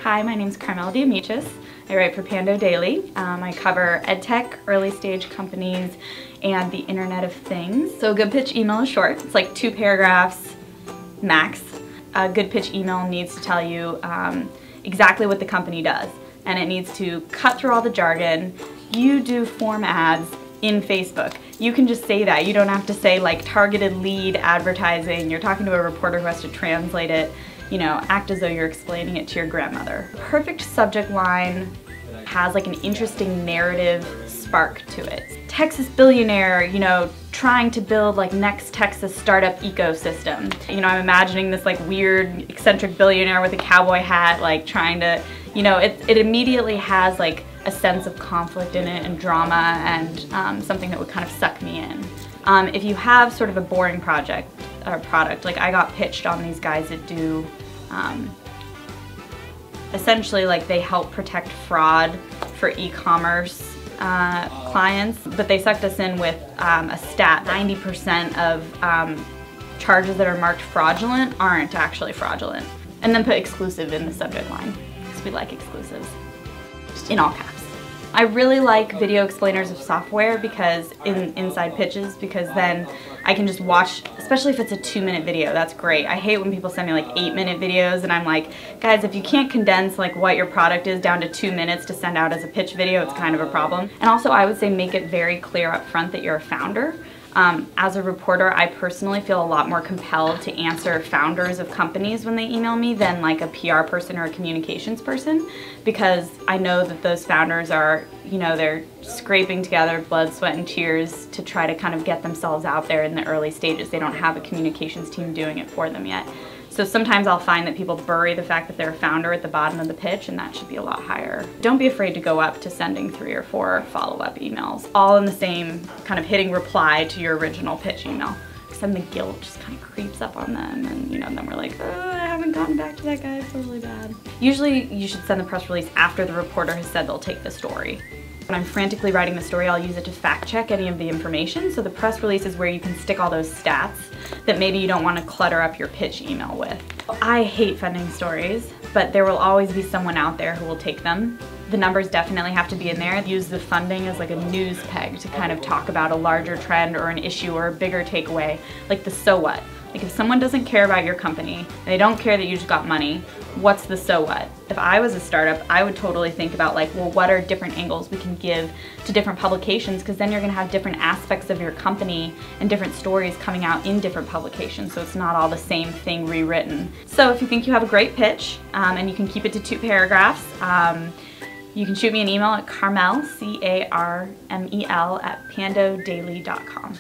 Hi, my name is Carmel Diamichis. I write for Pando Daily. I cover EdTech, early stage companies, and the Internet of Things. So a good pitch email is short. It's like 2 paragraphs max. A good pitch email needs to tell you exactly what the company does, and it needs to cut through all the jargon. You do form ads in Facebook. You can just say that. You don't have to say like targeted lead advertising. You're talking to a reporter who has to translate it. You know, act as though you're explaining it to your grandmother. Perfect subject line has like an interesting narrative spark to it. Texas billionaire, you know, trying to build like next Texas startup ecosystem. You know, I'm imagining this like weird eccentric billionaire with a cowboy hat, like trying to, you know, it immediately has like a sense of conflict in it and drama and something that would kind of suck me in. If you have sort of a boring project or product, like I got pitched on these guys that do essentially like they help protect fraud for e-commerce clients, but they sucked us in with a stat. 90% of charges that are marked fraudulent aren't actually fraudulent. And then put exclusive in the subject line, because we like exclusives, in all caps. I really like video explainers of software because inside pitches, because then I can just watch, especially if it's a 2-minute video, that's great. I hate when people send me like 8-minute videos and I'm like, guys, if you can't condense like what your product is down to 2 minutes to send out as a pitch video, it's kind of a problem. And also I would say make it very clear up front that you're a founder. As a reporter, I personally feel a lot more compelled to answer founders of companies when they email me than like a PR person or a communications person, because I know that those founders are, you know, they're scraping together blood, sweat, and tears to try to kind of get themselves out there in the early stages. They don't have a communications team doing it for them yet. So sometimes I'll find that people bury the fact that they're a founder at the bottom of the pitch, and that should be a lot higher. Don't be afraid to go up to sending 3 or 4 follow-up emails, all in the same kind of hitting reply to your original pitch email. Because then the guilt just kind of creeps up on them, and you know, then we're like, oh, I haven't gotten back to that guy, it's really bad. Usually you should send the press release after the reporter has said they'll take the story. When I'm frantically writing the story, I'll use it to fact check any of the information. So the press release is where you can stick all those stats that maybe you don't want to clutter up your pitch email with. I hate funding stories, but there will always be someone out there who will take them. The numbers definitely have to be in there. Use the funding as like a news peg to kind of talk about a larger trend or an issue or a bigger takeaway, like the so what. Like if someone doesn't care about your company, and they don't care that you just got money, what's the so what? If I was a startup, I would totally think about like, well, what are different angles we can give to different publications, because then you're gonna have different aspects of your company and different stories coming out in different publications, so it's not all the same thing rewritten. So if you think you have a great pitch and you can keep it to 2 paragraphs, you can shoot me an email at Carmel, C-A-R-M-E-L, @pandodaily.com.